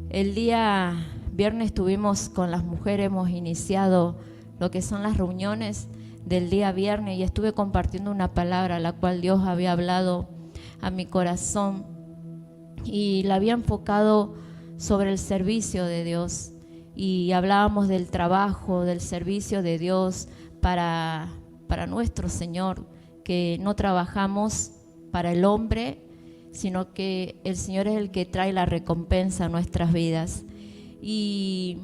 El día viernes estuvimos con las mujeres, hemos iniciado lo que son las reuniones del día viernes y estuve compartiendo una palabra la cual Dios había hablado a mi corazón y la había enfocado sobre el servicio de Dios y hablábamos del trabajo, del servicio de Dios para nuestro Señor, que no trabajamos para el hombre, sino que el Señor es el que trae la recompensa a nuestras vidas. Y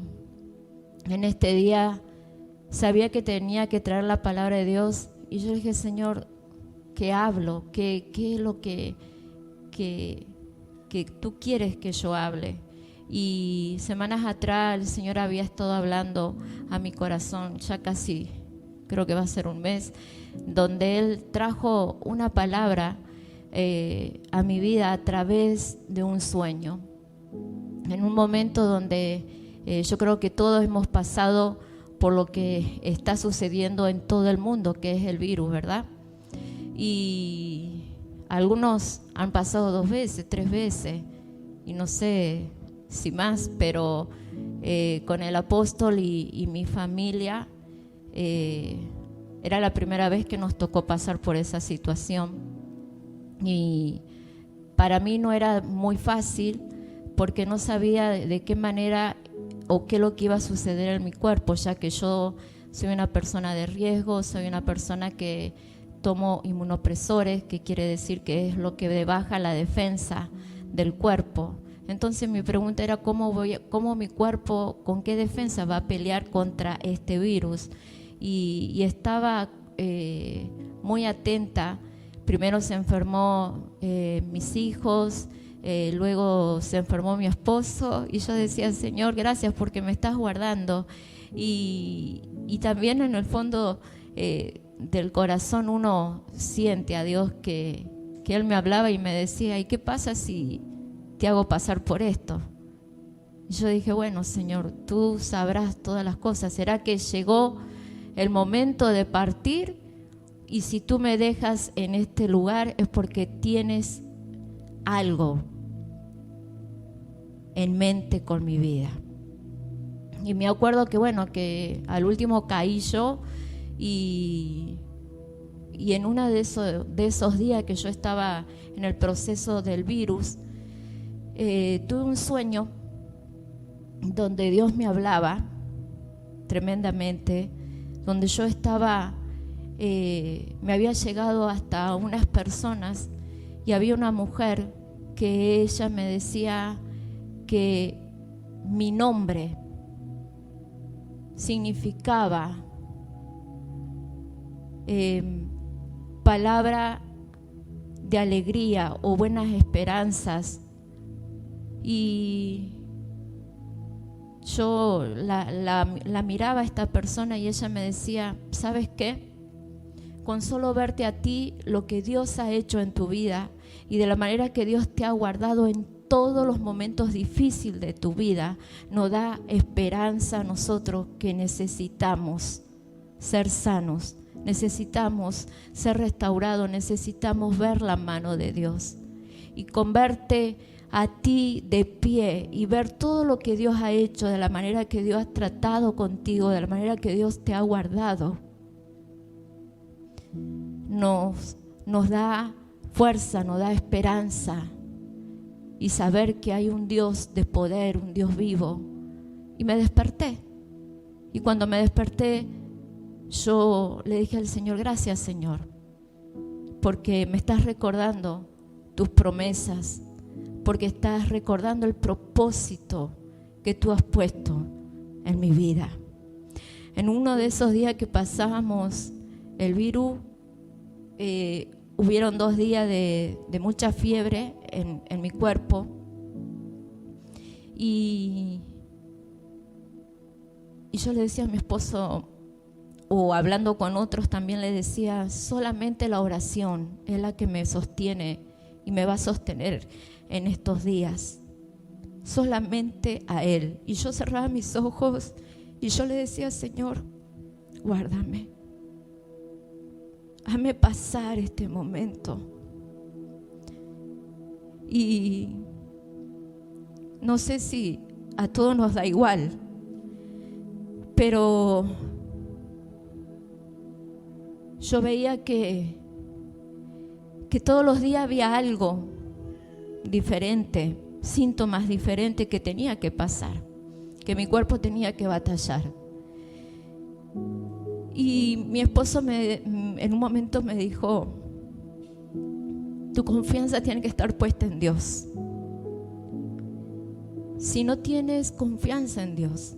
en este día sabía que tenía que traer la palabra de Dios y yo dije, Señor, ¿qué hablo? ¿Qué es lo que tú quieres que yo hable? Y semanas atrás el Señor había estado hablando a mi corazón, ya casi creo que va a ser un mes, donde Él trajo una palabra a mi vida a través de un sueño. En un momento donde yo creo que todos hemos pasado por lo que está sucediendo en todo el mundo, que es el virus, ¿verdad? Y algunos han pasado 2 veces, 3 veces, y no sé si más, pero con el apóstol y mi familia era la primera vez que nos tocó pasar por esa situación. Y para mí no era muy fácil porque no sabía de qué manera o qué es lo que iba a suceder en mi cuerpo, ya que yo soy una persona de riesgo, soy una persona que tomo inmunopresores, que quiere decir que es lo que baja la defensa del cuerpo. Entonces mi pregunta era cómo mi cuerpo, con qué defensa va a pelear contra este virus. Y estaba muy atenta. Primero se enfermó mis hijos, luego se enfermó mi esposo y yo decía, Señor, gracias porque me estás guardando. Y también en el fondo del corazón uno siente a Dios que Él me hablaba y me decía, ¿y qué pasa si te hago pasar por esto? Y yo dije, bueno, Señor, tú sabrás todas las cosas. ¿Será que llegó el momento de partir? Y si tú me dejas en este lugar es porque tienes algo en mente con mi vida. Y me acuerdo que bueno, que al último caí yo y en uno de esos días que yo estaba en el proceso del virus, tuve un sueño donde Dios me hablaba tremendamente, donde yo estaba, me había llegado hasta unas personas y había una mujer que ella me decía que mi nombre significaba palabra de alegría o buenas esperanzas. Y yo la miraba a esta persona y ella me decía, ¿sabes qué? Con solo verte a ti, lo que Dios ha hecho en tu vida y de la manera que Dios te ha guardado en todos los momentos difíciles de tu vida, nos da esperanza a nosotros que necesitamos ser sanos, necesitamos ser restaurados, necesitamos ver la mano de Dios. Y con verte a ti de pie y ver todo lo que Dios ha hecho, de la manera que Dios ha tratado contigo, de la manera que Dios te ha guardado, nos da fuerza, nos da esperanza y saber que hay un Dios de poder, un Dios vivo. Y me desperté. Y cuando me desperté, yo le dije al Señor, gracias Señor, porque me estás recordando tus promesas, porque estás recordando el propósito que tú has puesto en mi vida. En uno de esos días que pasábamos el virus, hubieron 2 días de mucha fiebre en mi cuerpo y yo le decía a mi esposo, o hablando con otros también le decía, solamente la oración es la que me sostiene y me va a sostener en estos días, solamente a Él. Y yo cerraba mis ojos y yo le decía, Señor, guárdame, hazme pasar este momento. Y no sé si a todos nos da igual. Pero yo veía que todos los días había algo diferente, síntomas diferentes que tenía que pasar, que mi cuerpo tenía que batallar. Y mi esposo en un momento me dijo: tu confianza tiene que estar puesta en Dios. Si no tienes confianza en Dios,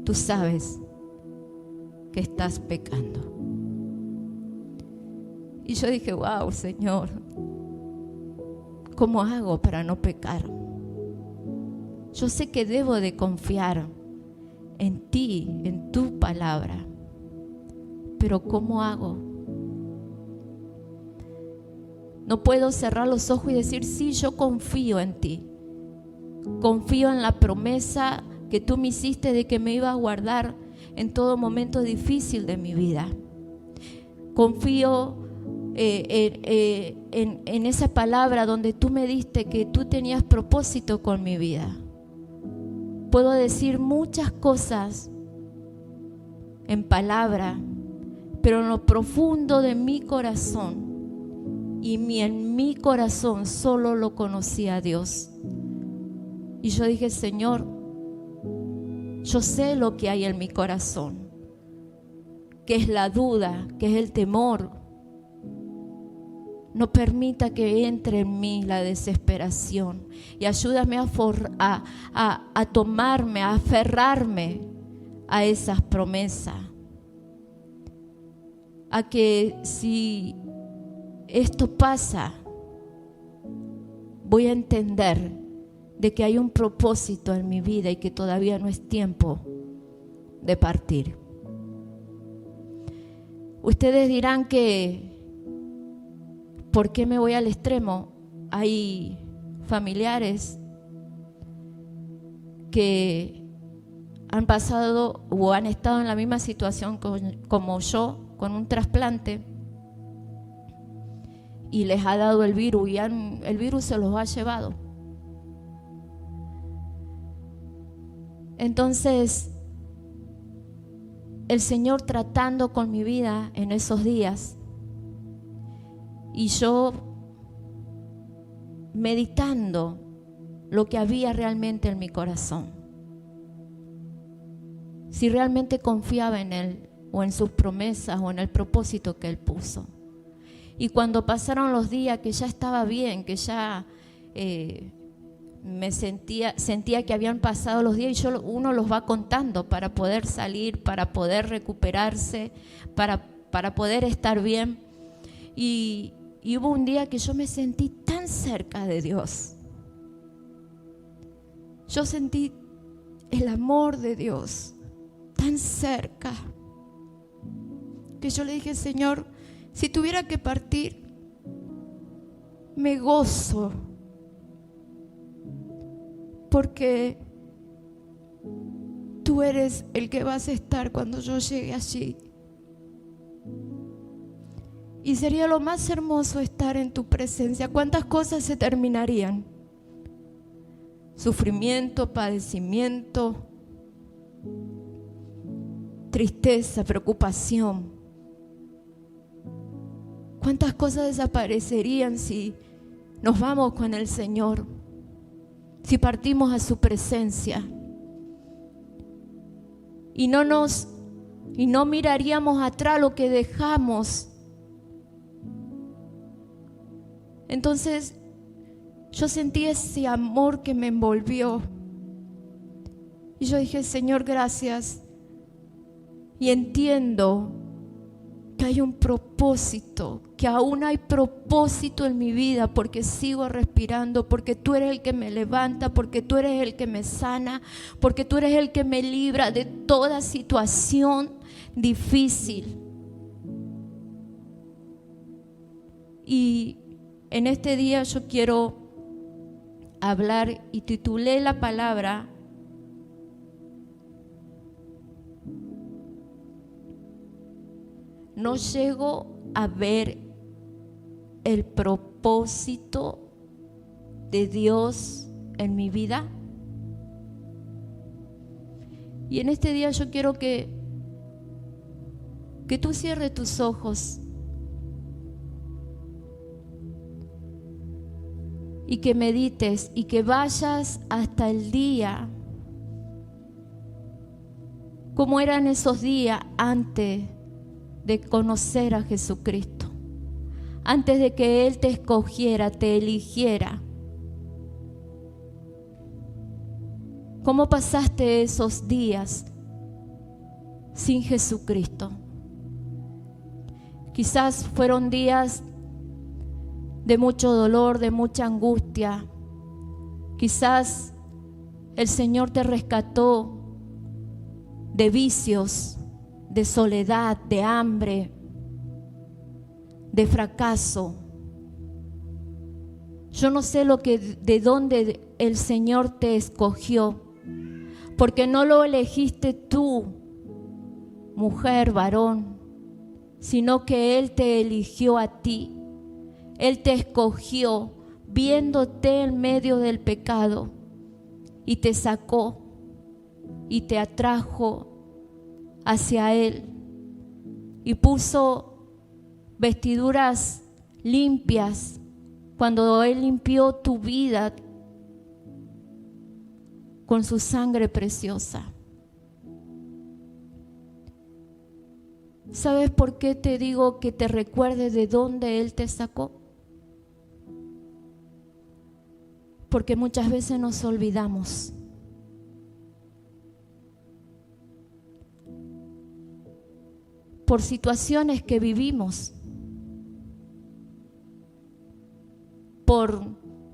tú sabes que estás pecando. Y yo dije: wow, Señor, ¿cómo hago para no pecar? Yo sé que debo de confiar en ti, en tu palabra, pero ¿cómo hago? No puedo cerrar los ojos y decir: sí, yo confío en ti. Confío en la promesa que tú me hiciste de que me iba a guardar en todo momento difícil de mi vida. Confío en esa palabra donde tú me diste que tú tenías propósito con mi vida. Puedo decir muchas cosas en palabra, pero en lo profundo de mi corazón en mi corazón solo lo conocía a Dios. Y yo dije: Señor, yo sé lo que hay en mi corazón, que es la duda, que es el temor. No permita que entre en mí la desesperación y ayúdame a tomarme, a aferrarme a esas promesas. A que si esto pasa, voy a entender de que hay un propósito en mi vida y que todavía no es tiempo de partir. Ustedes dirán que ¿por qué me voy al extremo? Hay familiares que han pasado o han estado en la misma situación como yo, con un trasplante, y les ha dado el virus y el virus se los ha llevado. Entonces, el Señor tratando con mi vida en esos días, y yo meditando lo que había realmente en mi corazón, si realmente confiaba en Él o en sus promesas o en el propósito que Él puso. Y cuando pasaron los días que ya estaba bien, que ya me sentía que habían pasado los días, y uno los va contando para poder salir, para poder recuperarse, para poder estar bien. Y hubo un día que yo me sentí tan cerca de Dios. Yo sentí el amor de Dios tan cerca, que yo le dije: Señor, si tuviera que partir, me gozo, porque tú eres el que vas a estar cuando yo llegue allí. Y sería lo más hermoso estar en tu presencia. ¿Cuántas cosas se terminarían? Sufrimiento, padecimiento, tristeza, preocupación. ¿Cuántas cosas desaparecerían si nos vamos con el Señor? Si partimos a su presencia y no miraríamos atrás lo que dejamos. Entonces yo sentí ese amor que me envolvió y yo dije: Señor, gracias. Y entiendo que hay un propósito, que aún hay propósito en mi vida, porque sigo respirando, porque tú eres el que me levanta, porque tú eres el que me sana, porque tú eres el que me libra de toda situación difícil. Y en este día yo quiero hablar y titulé la palabra No llego a ver el propósito de Dios en mi vida. Y en este día yo quiero que tú cierres tus ojos y que medites y que vayas hasta el día, como eran esos días antes de conocer a Jesucristo, antes de que Él te escogiera, te eligiera. ¿Cómo pasaste esos días sin Jesucristo? Quizás fueron días de mucho dolor, de mucha angustia. Quizás el Señor te rescató de vicios, de soledad, de hambre, de fracaso. Yo no sé de dónde el Señor te escogió, porque no lo elegiste tú, mujer, varón, sino que Él te eligió a ti. Él te escogió viéndote en medio del pecado y te sacó y te atrajo hacia Él y puso vestiduras limpias cuando Él limpió tu vida con su sangre preciosa. ¿Sabes por qué te digo que te recuerdes de dónde Él te sacó? Porque muchas veces nos olvidamos. Por situaciones que vivimos, por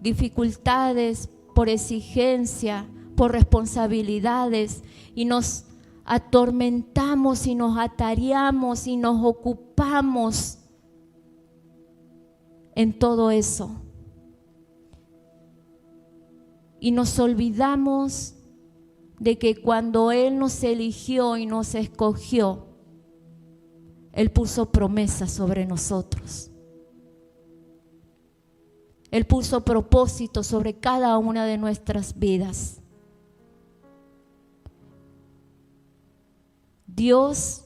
dificultades, por exigencia, por responsabilidades, y nos atormentamos y nos atareamos y nos ocupamos en todo eso. Y nos olvidamos de que cuando Él nos eligió y nos escogió, Él puso promesas sobre nosotros. Él puso propósitos sobre cada una de nuestras vidas. Dios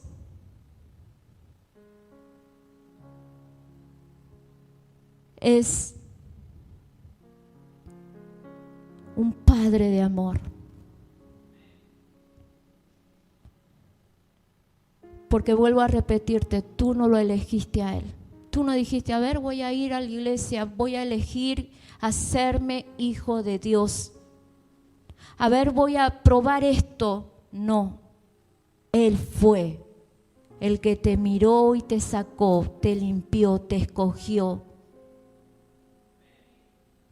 es un Padre de amor. Porque vuelvo a repetirte, tú no lo elegiste a Él. Tú no dijiste, a ver, voy a ir a la iglesia, voy a elegir hacerme hijo de Dios. A ver, voy a probar esto. No, Él fue el que te miró y te sacó, te limpió, te escogió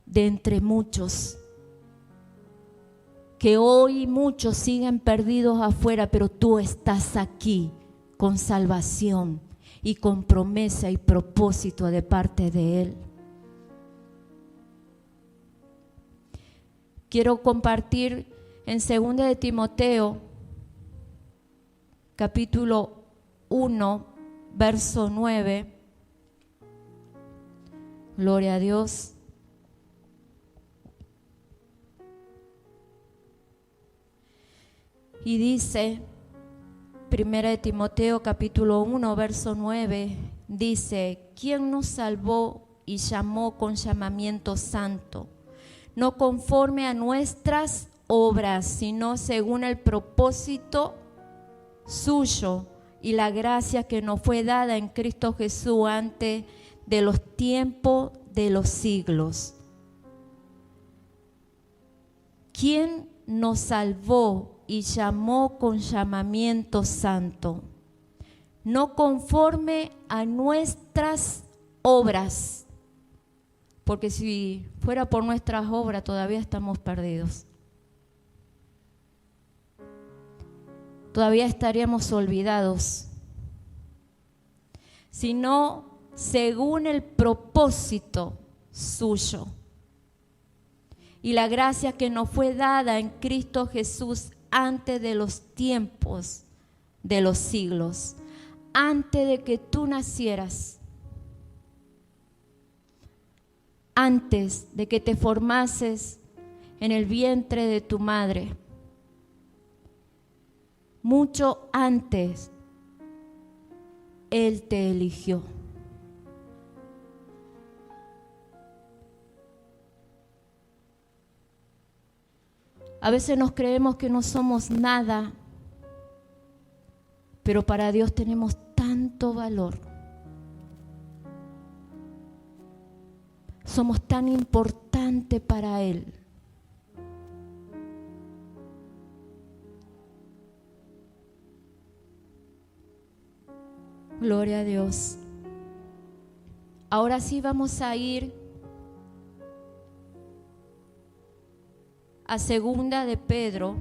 de entre muchos. Que hoy muchos siguen perdidos afuera, pero tú estás aquí con salvación y con promesa y propósito de parte de Él. Quiero compartir en 2 de Timoteo, capítulo 1, verso 9. Gloria a Dios. Y dice, 1 de Timoteo capítulo 1, verso 9, dice, ¿quién nos salvó y llamó con llamamiento santo? No conforme a nuestras obras, sino según el propósito suyo y la gracia que nos fue dada en Cristo Jesús antes de los tiempos de los siglos. ¿Quién nos salvó y llamó con llamamiento santo? No conforme a nuestras obras, porque si fuera por nuestras obras todavía estamos perdidos. Todavía estaríamos olvidados, sino según el propósito suyo y la gracia que nos fue dada en Cristo Jesús antes de los tiempos de los siglos, antes de que tú nacieras, antes de que te formases en el vientre de tu madre. mucho antes Él te eligió. A veces nos creemos que no somos nada, pero para Dios tenemos tanto valor. Somos tan importantes para Él. Gloria a Dios. Ahora sí vamos a ir a Segunda de Pedro.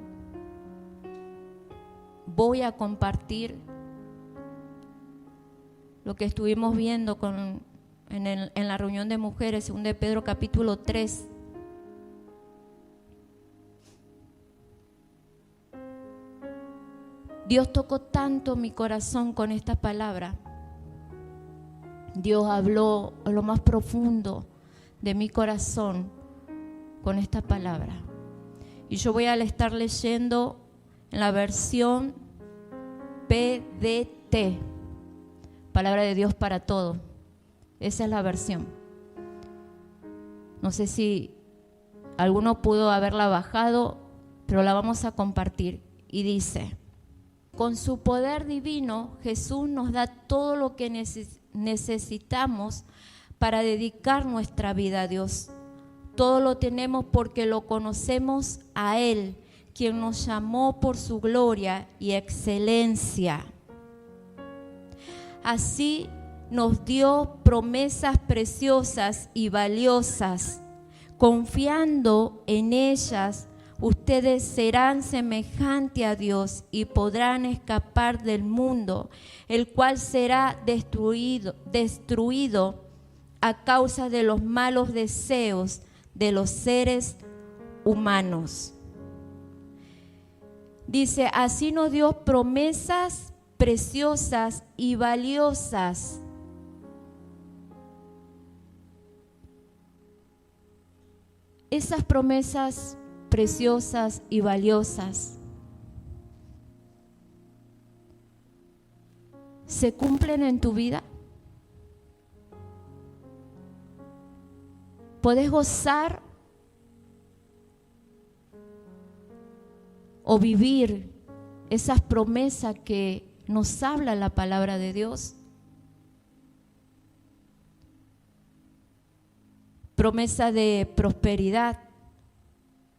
Voy a compartir lo que estuvimos viendo en la reunión de mujeres, Segunda de Pedro capítulo 3. Dios tocó tanto mi corazón con esta palabra. Dios habló a lo más profundo de mi corazón con esta palabra. Y yo voy a estar leyendo en la versión PDT, Palabra de Dios para todo. Esa es la versión. No sé si alguno pudo haberla bajado, pero la vamos a compartir. Y dice: con su poder divino, Jesús nos da todo lo que necesitamos para dedicar nuestra vida a Dios. Todo lo tenemos porque lo conocemos a Él, quien nos llamó por su gloria y excelencia. Así nos dio promesas preciosas y valiosas. Confiando en ellas, ustedes serán semejantes a Dios y podrán escapar del mundo, el cual será destruido a causa de los malos deseos de los seres humanos. Dice, así nos dio promesas preciosas y valiosas. Esas promesas preciosas y valiosas ¿se cumplen en tu vida? ¿Puedes gozar o vivir esas promesas que nos habla la palabra de Dios? Promesa de prosperidad,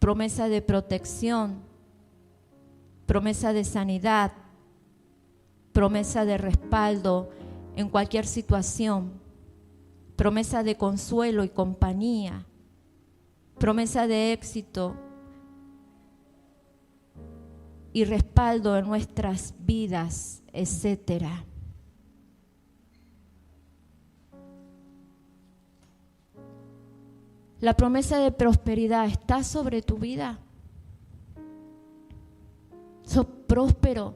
promesa de protección, promesa de sanidad, promesa de respaldo en cualquier situación, promesa de consuelo y compañía, promesa de éxito y respaldo en nuestras vidas, etcétera. La promesa de prosperidad está sobre tu vida. Sos próspero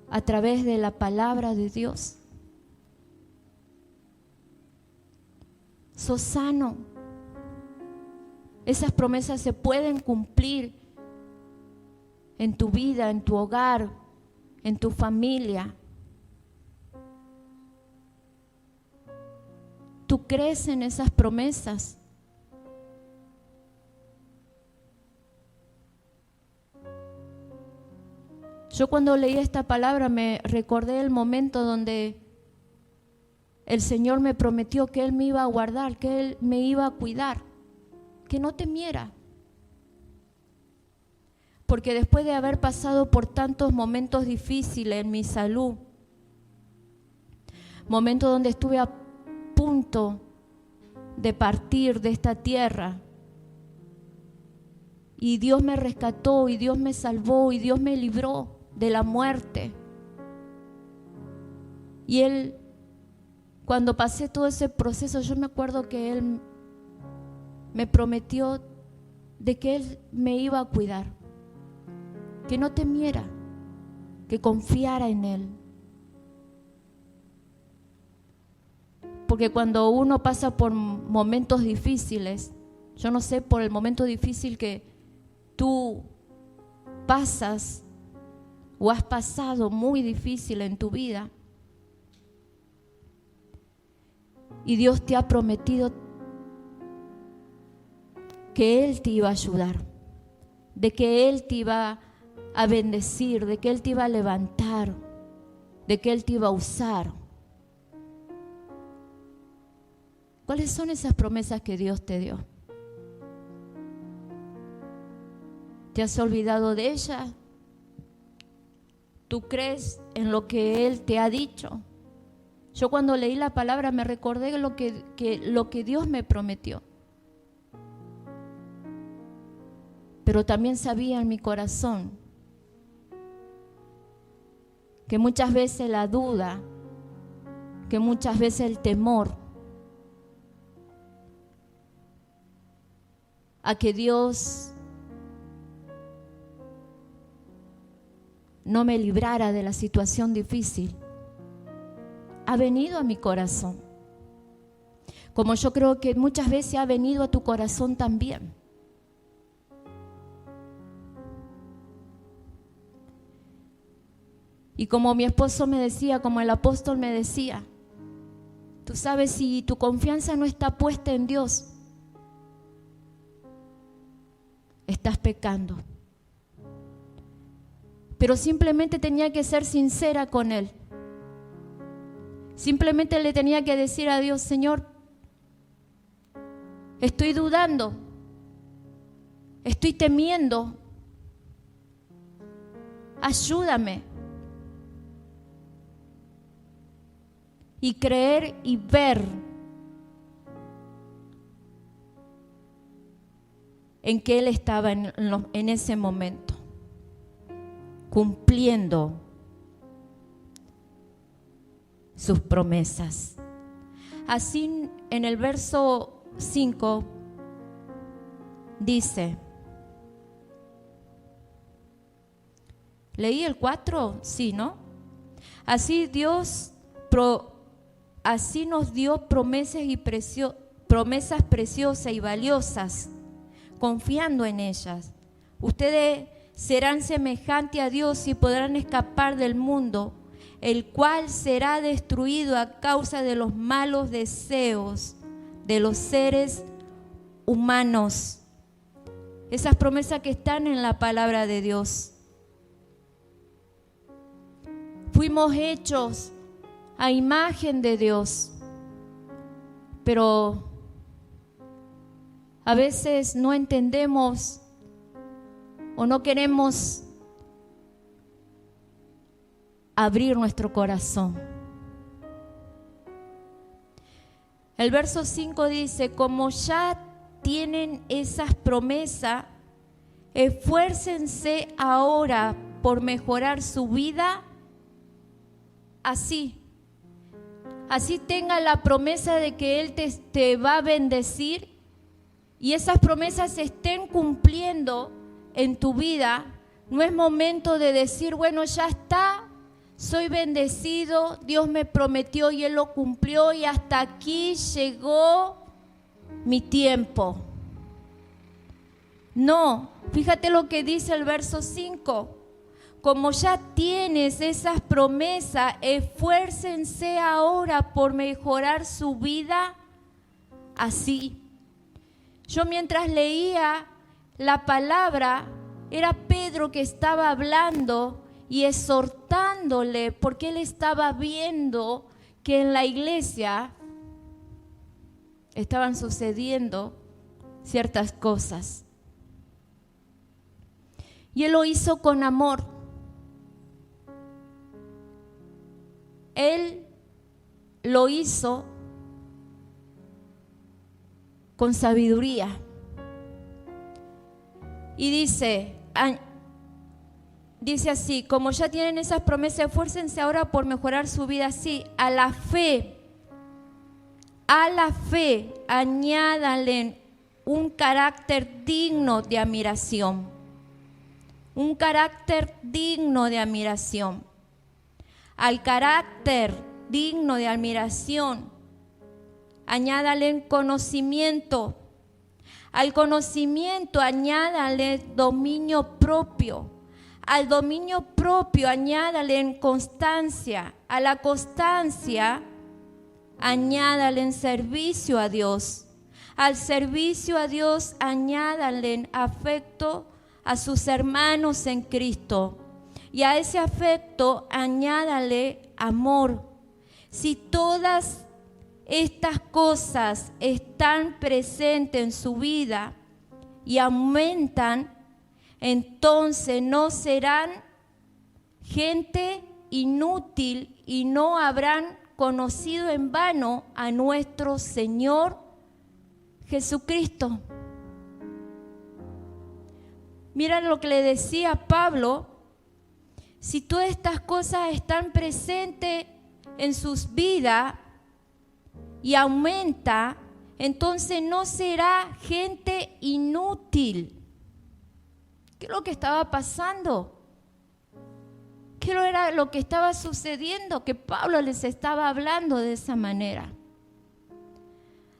a través de la palabra de Dios. Sos sano. Esas promesas se pueden cumplir en tu vida, en tu hogar, en tu familia. ¿Tú crees en esas promesas? Yo cuando leí esta palabra me recordé el momento donde el Señor me prometió que Él me iba a guardar, que Él me iba a cuidar, que no temiera. Porque después de haber pasado por tantos momentos difíciles en mi salud, momentos donde estuve a punto de partir de esta tierra, y Dios me rescató, y Dios me salvó, y Dios me libró de la muerte. Y Él, cuando pasé todo ese proceso, yo me acuerdo que Él me prometió de que Él me iba a cuidar, que no temiera, que confiara en Él. Porque cuando uno pasa por momentos difíciles, yo no sé por el momento difícil que tú pasas o has pasado muy difícil en tu vida y Dios te ha prometido que Él te iba a ayudar, de que Él te iba a bendecir, de que Él te iba a levantar, de que Él te iba a usar. ¿Cuáles son esas promesas que Dios te dio? ¿Te has olvidado de ellas? ¿Tú crees en lo que Él te ha dicho? Yo cuando leí la palabra me recordé lo que Dios me prometió. Pero también sabía en mi corazón que muchas veces la duda, que muchas veces el temor a que Dios no me librara de la situación difícil, ha venido a mi corazón. Como yo creo que muchas veces ha venido a tu corazón también. Y como mi esposo me decía, como el apóstol me decía, tú sabes, si tu confianza no está puesta en Dios, estás pecando. Pero simplemente tenía que ser sincera con Él. Simplemente le tenía que decir a Dios: Señor, estoy dudando, estoy temiendo, ayúdame. Y creer y ver en que Él estaba en ese momento, cumpliendo sus promesas. Así en el verso 5 dice, ¿leí el 4? Sí, ¿no? Así nos dio promesas preciosas y valiosas, confiando en ellas. Ustedes serán semejantes a Dios y podrán escapar del mundo, el cual será destruido a causa de los malos deseos de los seres humanos. Esas promesas que están en la palabra de Dios. Fuimos hechos a imagen de Dios, pero a veces no entendemos o no queremos abrir nuestro corazón. El verso 5 dice, como ya tienen esas promesas, esfuércense ahora por mejorar su vida así tenga la promesa de que Él te va a bendecir y esas promesas se estén cumpliendo en tu vida. No es momento de decir, bueno, ya está, soy bendecido, Dios me prometió y Él lo cumplió y hasta aquí llegó mi tiempo. No, fíjate lo que dice el verso 5. Como ya tienes esas promesas, esfuércense ahora por mejorar su vida así. Yo mientras leía la palabra, era Pedro que estaba hablando y exhortándole, porque él estaba viendo que en la iglesia estaban sucediendo ciertas cosas. Y él lo hizo con amor. Él lo hizo con sabiduría. Y dice así, como ya tienen esas promesas, esfuércense ahora por mejorar su vida así. A la fe añádanle un carácter digno de admiración. Un carácter digno de admiración. Al carácter digno de admiración, añádale conocimiento. Al conocimiento, añádale dominio propio. Al dominio propio añádale constancia. A la constancia añádale servicio a Dios. Al servicio a Dios añádale afecto a sus hermanos en Cristo. Y a ese afecto añádale amor. Si todas estas cosas están presentes en su vida y aumentan, entonces no serán gente inútil y no habrán conocido en vano a nuestro Señor Jesucristo. Mira lo que le decía Pablo: si todas estas cosas están presentes en sus vidas y aumenta, entonces no será gente inútil. ¿Qué es lo que estaba pasando? ¿Qué era lo que estaba sucediendo? Que Pablo les estaba hablando de esa manera.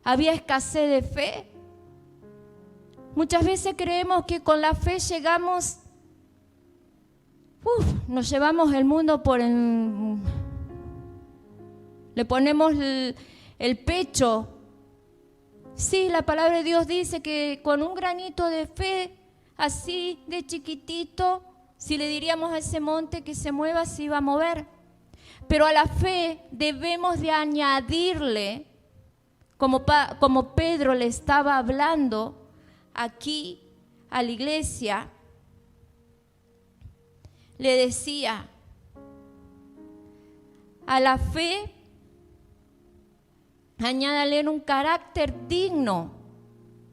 ¿Había escasez de fe? Muchas veces creemos que con la fe llegamos, nos llevamos el mundo por el... Le ponemos el pecho. Sí, la palabra de Dios dice que con un granito de fe, así de chiquitito, si le diríamos a ese monte que se mueva, se iba a mover. Pero a la fe debemos de añadirle, como Pedro le estaba hablando aquí a la iglesia, le decía, a la fe añádale un carácter digno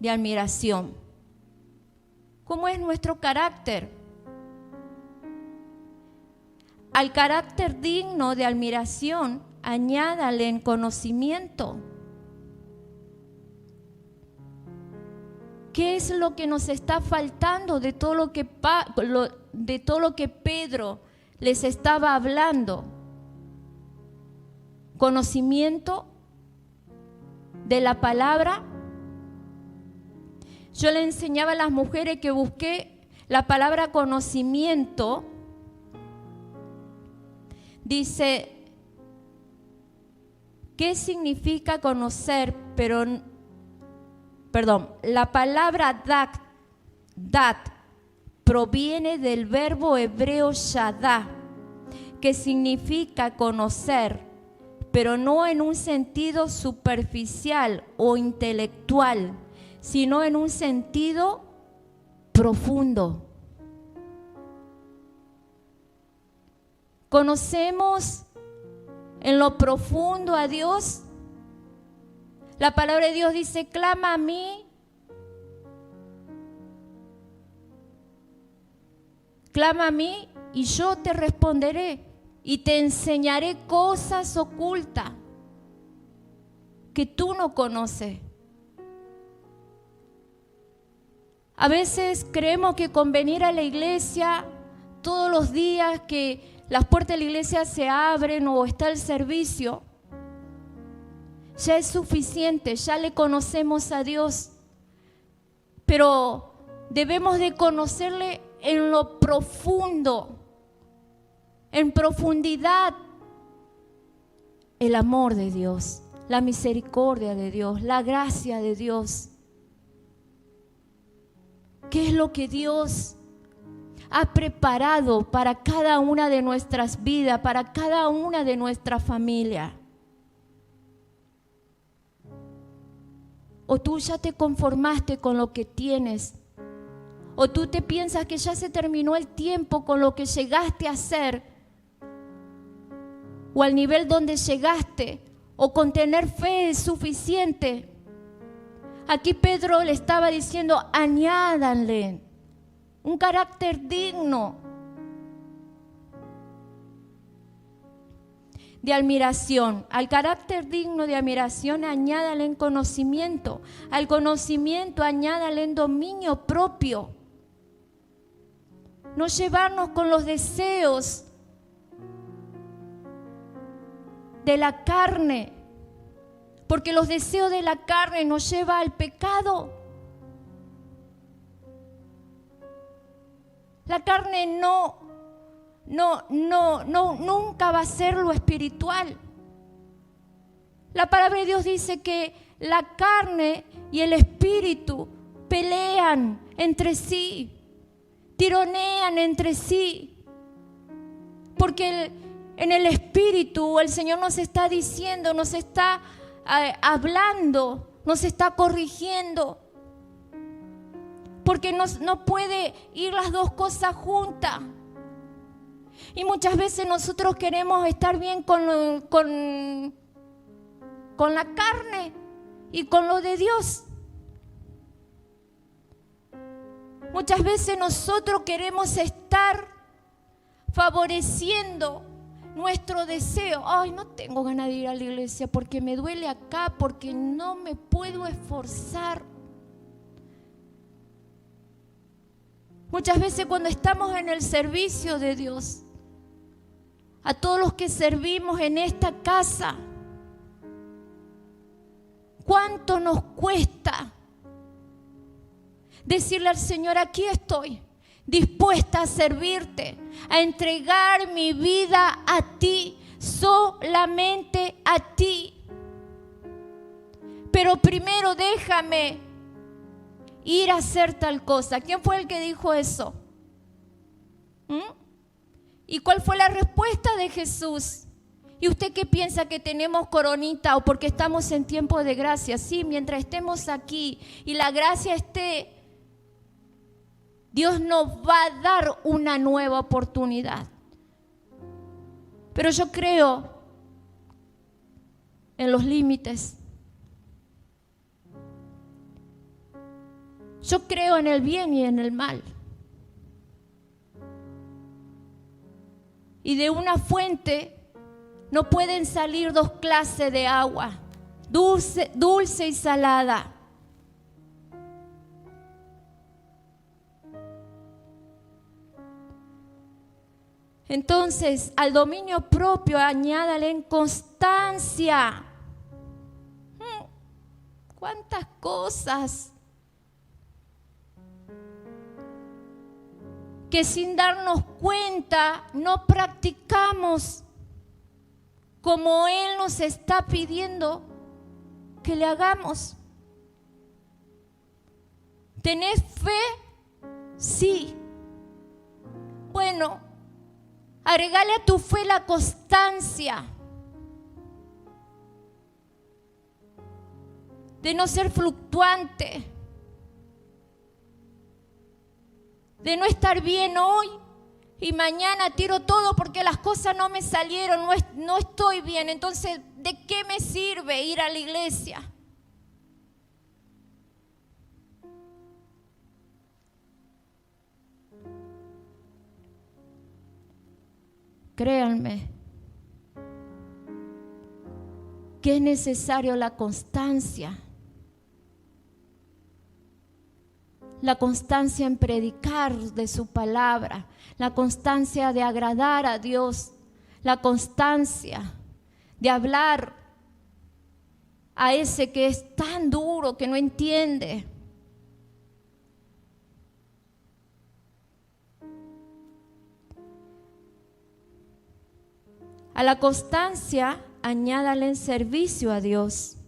de admiración. ¿Cómo es nuestro carácter? Al carácter digno de admiración, añádale en conocimiento. ¿Qué es lo que nos está faltando de todo lo que Pedro les estaba hablando? Conocimiento de la palabra. Yo le enseñaba a las mujeres que busqué la palabra conocimiento. Dice, ¿qué significa conocer? La palabra dat proviene del verbo hebreo shadá, que significa conocer, pero no en un sentido superficial o intelectual, sino en un sentido profundo. ¿Conocemos en lo profundo a Dios? La palabra de Dios dice, clama a mí, y yo te responderé y te enseñaré cosas ocultas que tú no conoces. A veces creemos que con venir a la iglesia todos los días, que las puertas de la iglesia se abren o está el servicio, ya es suficiente, ya le conocemos a Dios. Pero debemos de conocerle en lo profundo, en profundidad, el amor de Dios, la misericordia de Dios, la gracia de Dios. ¿Qué es lo que Dios ha preparado para cada una de nuestras vidas, para cada una de nuestra familia? ¿O tú ya te conformaste con lo que tienes? ¿O tú te piensas que ya se terminó el tiempo con lo que llegaste a hacer? ¿O al nivel donde llegaste? ¿O con tener fe es suficiente? Aquí Pedro le estaba diciendo, añádanle un carácter digno de admiración. Al carácter digno de admiración añádale en conocimiento. Al conocimiento añádale en dominio propio. No llevarnos con los deseos de la carne, porque los deseos de la carne nos llevan al pecado. La carne nunca va a ser lo espiritual. La palabra de Dios dice que la carne y el espíritu pelean entre sí, tironean entre sí, porque en el espíritu el Señor nos está diciendo, nos está hablando, nos está corrigiendo, porque no puede ir las dos cosas juntas. Y muchas veces nosotros queremos estar bien con la carne y con lo de Dios. Muchas veces nosotros queremos estar favoreciendo nuestro deseo. Ay, no tengo ganas de ir a la iglesia porque me duele acá, porque no me puedo esforzar. Muchas veces cuando estamos en el servicio de Dios, a todos los que servimos en esta casa, ¿cuánto nos cuesta decirle al Señor, aquí estoy, dispuesta a servirte, a entregar mi vida a ti, solamente a ti? Pero primero déjame ir a hacer tal cosa. ¿Quién fue el que dijo eso? ¿Y cuál fue la respuesta de Jesús? ¿Y usted qué piensa, que tenemos coronita o porque estamos en tiempo de gracia? Sí, mientras estemos aquí y la gracia esté, Dios nos va a dar una nueva oportunidad. Pero yo creo en los límites. Yo creo en el bien y en el mal. Y de una fuente no pueden salir dos clases de agua, dulce y salada. Entonces, al dominio propio añádale en constancia. ¿Cuántas cosas que sin darnos cuenta no practicamos como Él nos está pidiendo que le hagamos? ¿Tenés fe? Sí. Bueno, agregale a tu fe la constancia de no ser fluctuante, de no estar bien hoy y mañana tiro todo porque las cosas no me salieron, no estoy bien. Entonces, ¿de qué me sirve ir a la iglesia? Créanme que es necesario la constancia. La constancia en predicar de su palabra, la constancia de agradar a Dios, la constancia de hablar a ese que es tan duro, que no entiende. A la constancia añádale en servicio a Dios.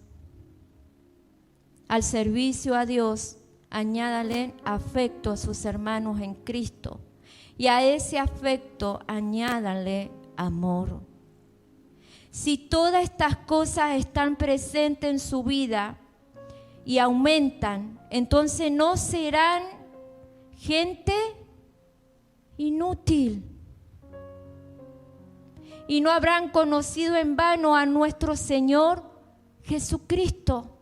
Al servicio a Dios añádale afecto a sus hermanos en Cristo. Y a ese afecto añádale amor. Si todas estas cosas están presentes en su vida y aumentan, entonces no serán gente inútil. Y no habrán conocido en vano a nuestro Señor Jesucristo.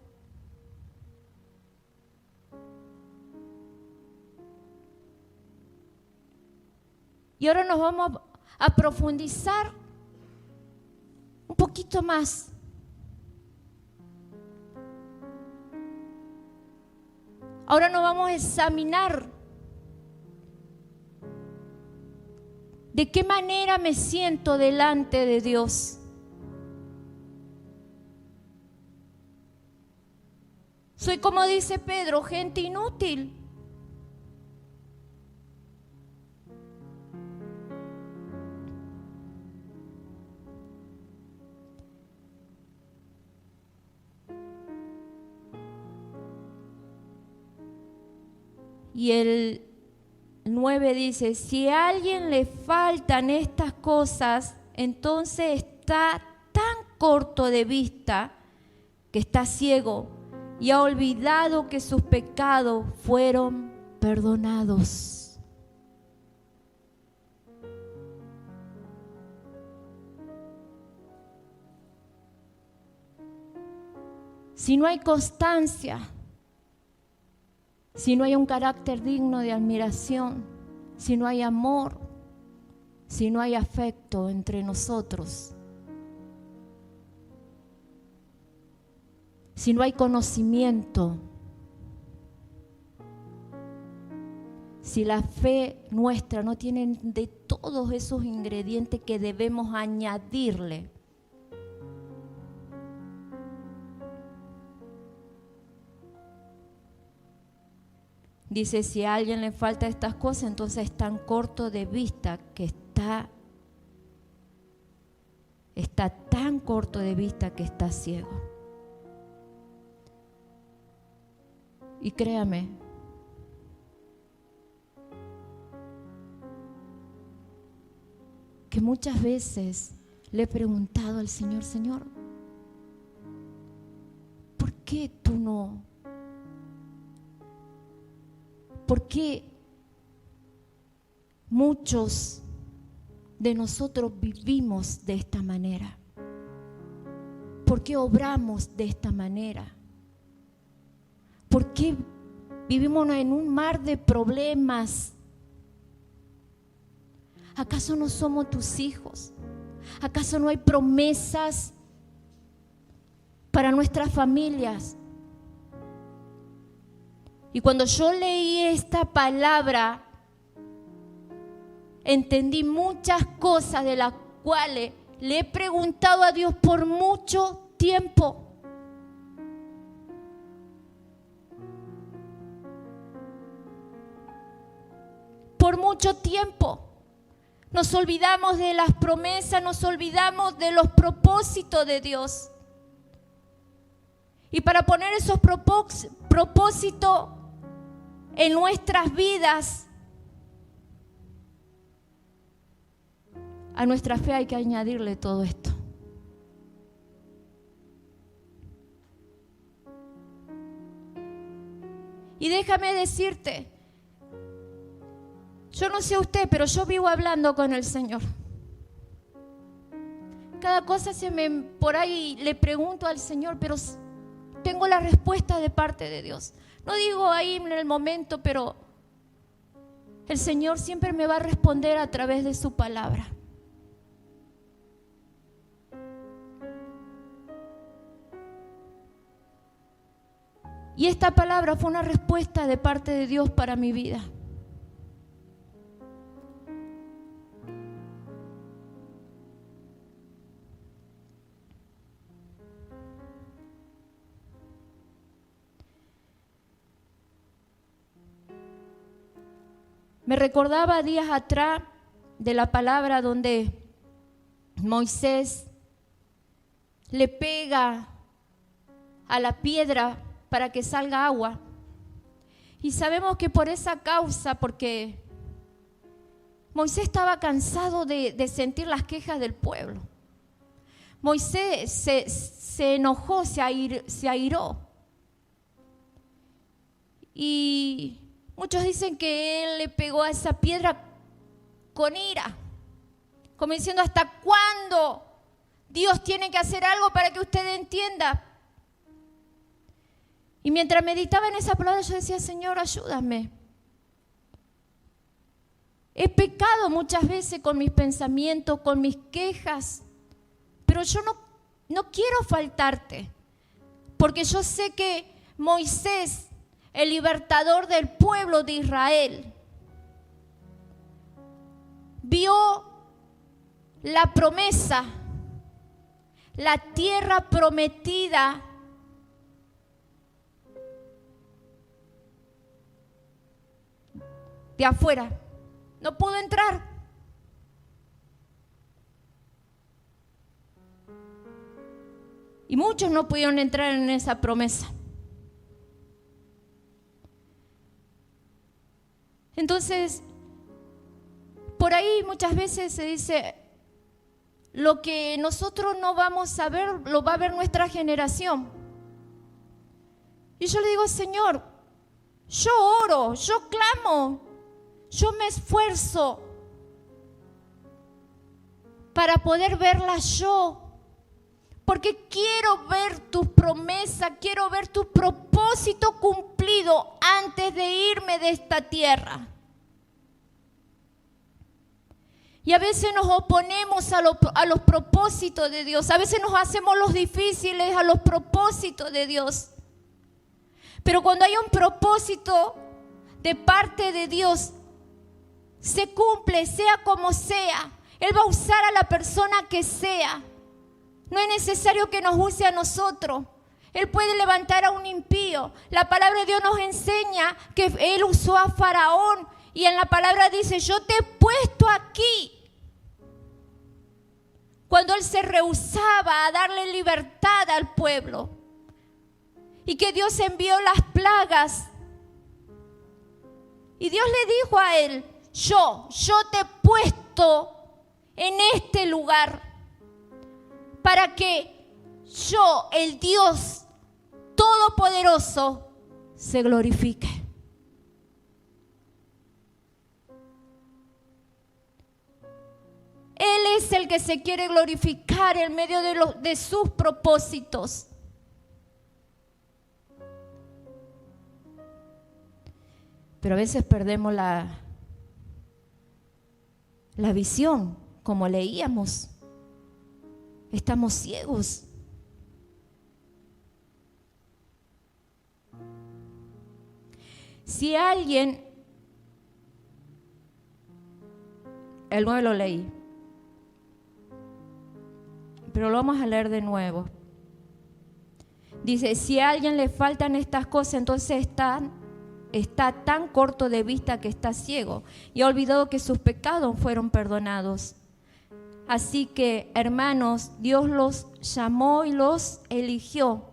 Y ahora nos vamos a profundizar un poquito más. Ahora nos vamos a examinar de qué manera me siento delante de Dios. Soy, como dice Pedro, gente inútil. Y el 9 dice, si a alguien le faltan estas cosas, entonces está tan corto de vista que está ciego y ha olvidado que sus pecados fueron perdonados. Si no hay constancia, si no hay un carácter digno de admiración, si no hay amor, si no hay afecto entre nosotros, si no hay conocimiento, si la fe nuestra no tiene de todos esos ingredientes que debemos añadirle, dice, si a alguien le falta estas cosas, entonces es tan corto de vista que está tan corto de vista que está ciego. Y créame, que muchas veces le he preguntado al Señor, Señor, ¿por qué tú no? ¿Por qué muchos de nosotros vivimos de esta manera? ¿Por qué obramos de esta manera? ¿Por qué vivimos en un mar de problemas? ¿Acaso no somos tus hijos? ¿Acaso no hay promesas para nuestras familias? Y cuando yo leí esta palabra, entendí muchas cosas de las cuales le he preguntado a Dios por mucho tiempo. Por mucho tiempo. Nos olvidamos de las promesas, nos olvidamos de los propósitos de Dios. Y para poner esos propósitos en nuestras vidas, a nuestra fe hay que añadirle todo esto. Y déjame decirte, yo no sé usted, pero yo vivo hablando con el Señor. Cada cosa por ahí le pregunto al Señor, pero tengo la respuesta de parte de Dios. No digo ahí en el momento, pero el Señor siempre me va a responder a través de su palabra. Y esta palabra fue una respuesta de parte de Dios para mi vida. Me recordaba días atrás de la palabra donde Moisés le pega a la piedra para que salga agua. Y sabemos que por esa causa, porque Moisés estaba cansado de sentir las quejas del pueblo. Moisés se enojó, se airó. Y muchos dicen que él le pegó a esa piedra con ira, como diciendo, ¿hasta cuándo Dios tiene que hacer algo para que usted entienda? Y mientras meditaba en esa palabra, yo decía, Señor, ayúdame. He pecado muchas veces con mis pensamientos, con mis quejas, pero yo no quiero faltarte, porque yo sé que Moisés, el libertador del pueblo de Israel, vio la promesa, la tierra prometida de afuera. No pudo entrar. Y muchos no pudieron entrar en esa promesa. Entonces, por ahí muchas veces se dice, lo que nosotros no vamos a ver, lo va a ver nuestra generación. Y yo le digo, Señor, yo oro, yo clamo, yo me esfuerzo para poder verla yo. Porque quiero ver tu promesa, quiero ver tu propósito cumplido antes de irme de esta tierra. Y a veces nos oponemos a los propósitos de Dios. A veces nos hacemos los difíciles a los propósitos de Dios. Pero cuando hay un propósito de parte de Dios, se cumple, sea como sea. Él va a usar a la persona que sea. No es necesario que nos use a nosotros. Él puede levantar a un impío. La palabra de Dios nos enseña que Él usó a Faraón. Y en la palabra dice, yo te he puesto aquí. Cuando Él se rehusaba a darle libertad al pueblo. Y que Dios envió las plagas. Y Dios le dijo a Él, yo te he puesto en este lugar. Para que yo, el Dios Todopoderoso, se glorifique. Él es el que se quiere glorificar en medio de sus propósitos. Pero a veces perdemos la visión, como leíamos. Estamos ciegos. Si alguien, el 9 lo leí, pero lo vamos a leer de nuevo. Dice, si a alguien le faltan estas cosas, entonces está tan corto de vista que está ciego y ha olvidado que sus pecados fueron perdonados. Así que, hermanos, Dios los llamó y los eligió.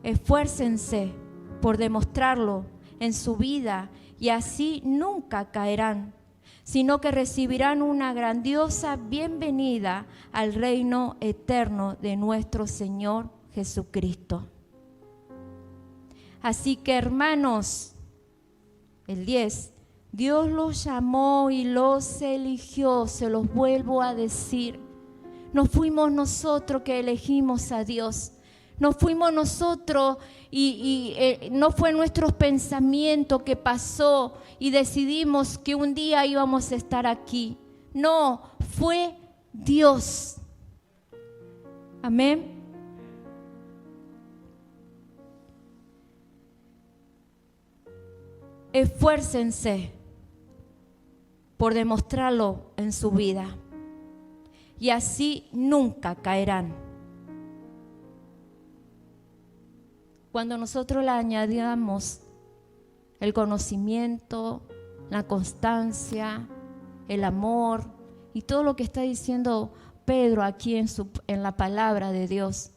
Esfuércense por demostrarlo en su vida y así nunca caerán, sino que recibirán una grandiosa bienvenida al reino eterno de nuestro Señor Jesucristo. Así que, hermanos, el 10, Dios los llamó y los eligió, se los vuelvo a decir. No fuimos nosotros que elegimos a Dios. No fuimos nosotros y no fue nuestro pensamiento que pasó y decidimos que un día íbamos a estar aquí. No, fue Dios. Amén. Esfuércense por demostrarlo en su vida y así nunca caerán. Cuando nosotros le añadamos el conocimiento, la constancia, el amor y todo lo que está diciendo Pedro aquí en la palabra de Dios,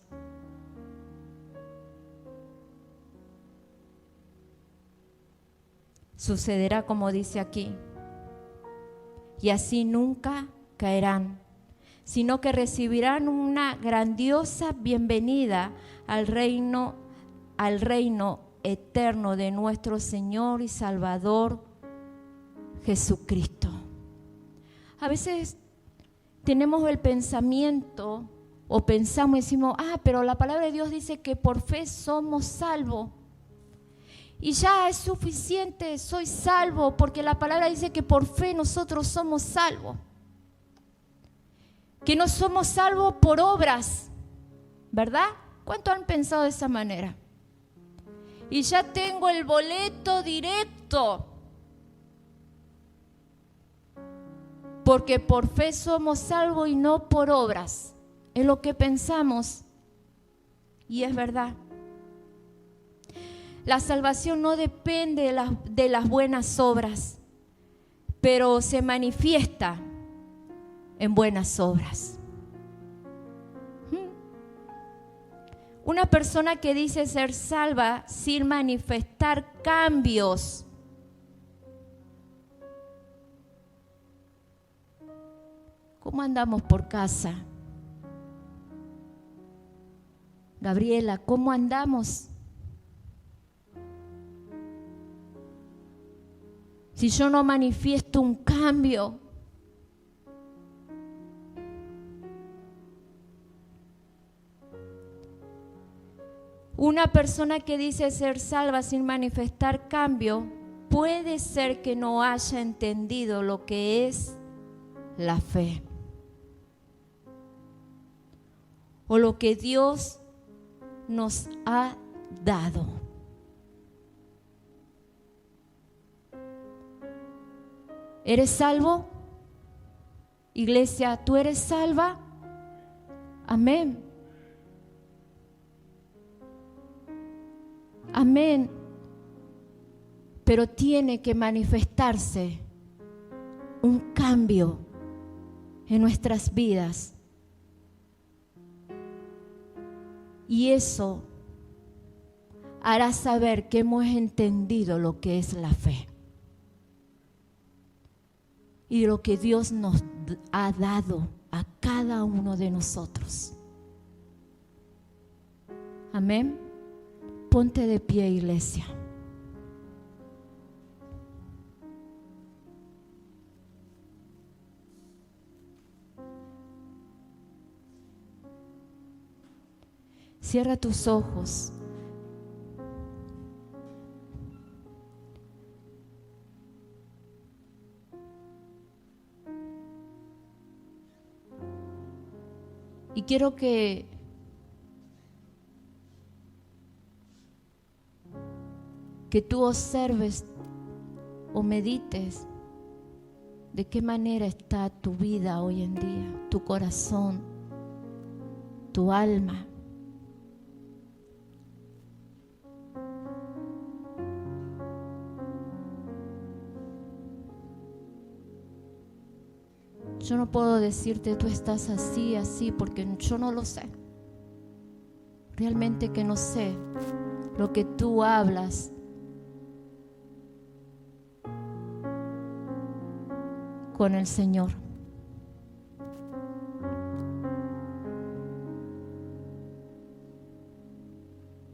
sucederá como dice aquí, y así nunca caerán, sino que recibirán una grandiosa bienvenida al reino eterno de nuestro Señor y Salvador Jesucristo. A veces tenemos el pensamiento o pensamos y decimos, pero la palabra de Dios dice que por fe somos salvos. Y ya es suficiente, soy salvo, porque la palabra dice que por fe nosotros somos salvos. Que no somos salvos por obras, ¿verdad? ¿Cuántos han pensado de esa manera? Y ya tengo el boleto directo. Porque por fe somos salvos y no por obras. Es lo que pensamos. Y es verdad. La salvación no depende de las buenas obras, pero se manifiesta en buenas obras. Una persona que dice ser salva sin manifestar cambios ¿Cómo andamos por casa? Gabriela, ¿cómo andamos? Si yo no manifiesto un cambio, una persona que dice ser salva sin manifestar cambio, puede ser que no haya entendido lo que es la fe o lo que Dios nos ha dado. ¿Eres salvo? Iglesia, ¿tú eres salva? Amén. Amén. Pero tiene que manifestarse un cambio en nuestras vidas. Y eso hará saber que hemos entendido lo que es la fe y lo que Dios nos ha dado a cada uno de nosotros. Amén. Ponte de pie, iglesia. Cierra tus ojos. Y quiero que tú observes o medites de qué manera está tu vida hoy en día, tu corazón, tu alma. Yo no puedo decirte tú estás así, así, porque yo no lo sé. Realmente que no sé lo que tú hablas. Con el Señor.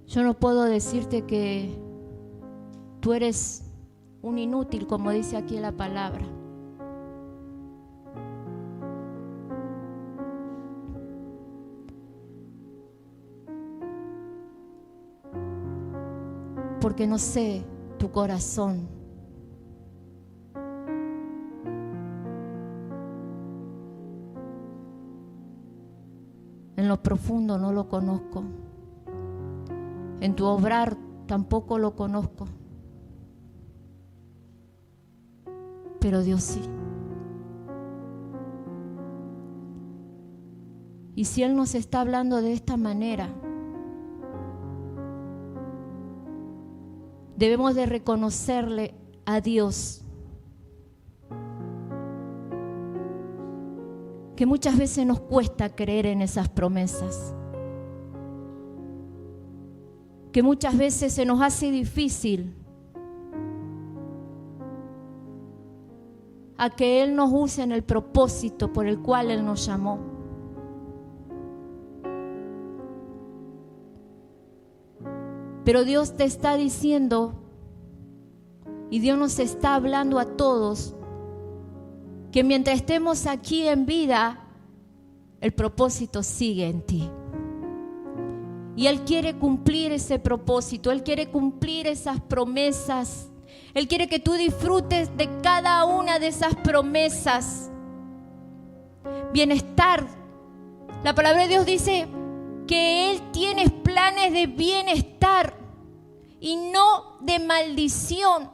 Yo no puedo decirte que tú eres un inútil, como dice aquí la palabra. Porque no sé tu corazón. En lo profundo no lo conozco. En tu obrar tampoco lo conozco. Pero Dios sí. Y si Él nos está hablando de esta manera, debemos de reconocerle a Dios que muchas veces nos cuesta creer en esas promesas, que muchas veces se nos hace difícil a que Él nos use en el propósito por el cual Él nos llamó. Pero Dios te está diciendo, y Dios nos está hablando a todos, que mientras estemos aquí en vida, el propósito sigue en ti. Y Él quiere cumplir ese propósito, Él quiere cumplir esas promesas. Él quiere que tú disfrutes de cada una de esas promesas. Bienestar. La palabra de Dios dice que Él tiene planes de bienestar y no de maldición.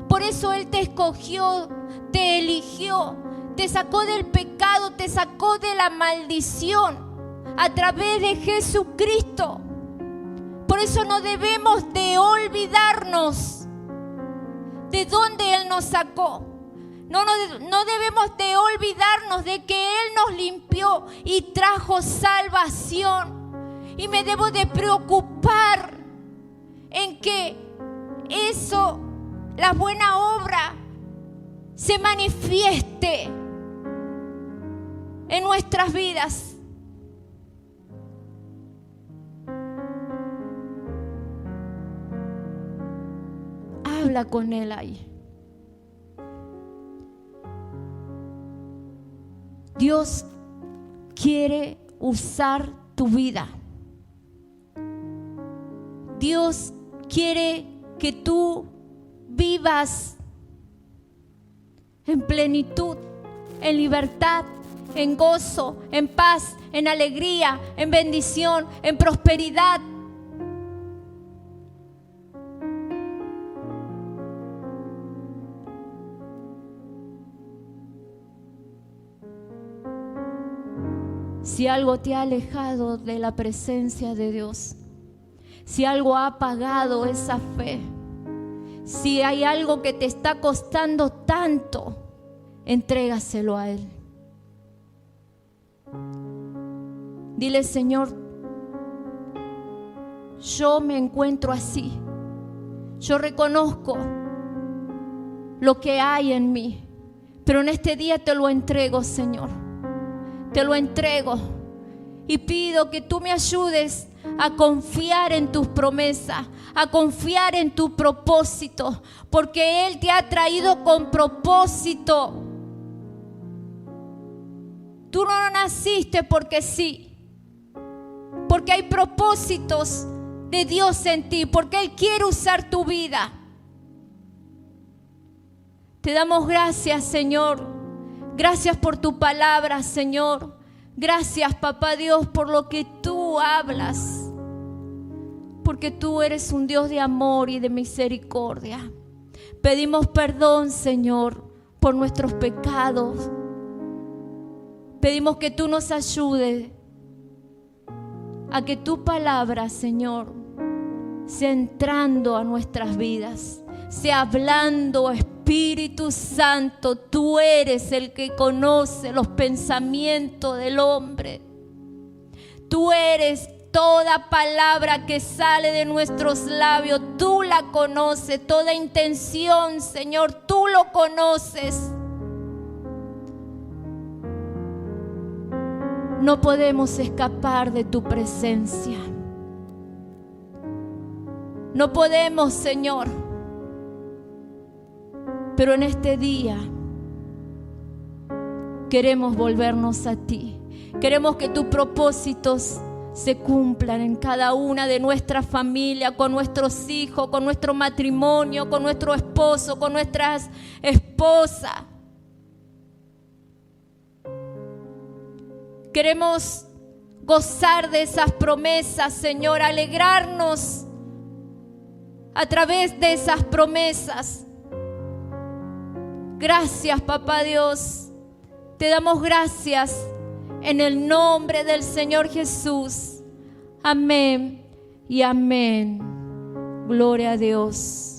Por eso Él te escogió, te eligió, te sacó del pecado, te sacó de la maldición a través de Jesucristo. Por eso no debemos de olvidarnos de dónde Él nos sacó. No debemos de olvidarnos de que Él nos limpió y trajo salvación. Y me debo de preocupar en que eso, la buena obra, se manifieste. en nuestras vidas. Habla con Él ahí. Dios quiere usar tu vida. Dios quiere que tú vivas en plenitud, en libertad, en gozo, en paz, en alegría, en bendición, en prosperidad. Si algo te ha alejado de la presencia de Dios, si algo ha apagado esa fe, si hay algo que te está costando tanto, entrégaselo a Él. Dile: Señor, yo me encuentro así. Yo reconozco lo que hay en mí, pero en este día te lo entrego, Señor. Te lo entrego y pido que tú me ayudes a confiar en tus promesas, a confiar en tu propósito, porque Él te ha traído con propósito. Tú no naciste porque sí, porque hay propósitos de Dios en ti, porque Él quiere usar tu vida. Te damos gracias, Señor. Gracias por tu palabra, Señor. Gracias, Papá Dios, por lo que tú hablas, porque tú eres un Dios de amor y de misericordia. Pedimos perdón, Señor, por nuestros pecados. Pedimos que tú nos ayudes a que tu palabra, Señor, sea entrando a nuestras vidas, sea hablando. Espíritu Santo, tú eres el que conoce los pensamientos del hombre. Tú eres toda palabra que sale de nuestros labios, tú la conoces. Toda intención, Señor, tú lo conoces. No podemos escapar de tu presencia. No podemos, Señor. Pero en este día queremos volvernos a ti. Queremos que tus propósitos se cumplan en cada una de nuestras familias, con nuestros hijos, con nuestro matrimonio, con nuestro esposo, con nuestras esposas. Queremos gozar de esas promesas, Señor, alegrarnos a través de esas promesas. Gracias, Papá Dios. Te damos gracias en el nombre del Señor Jesús. Amén y amén. Gloria a Dios.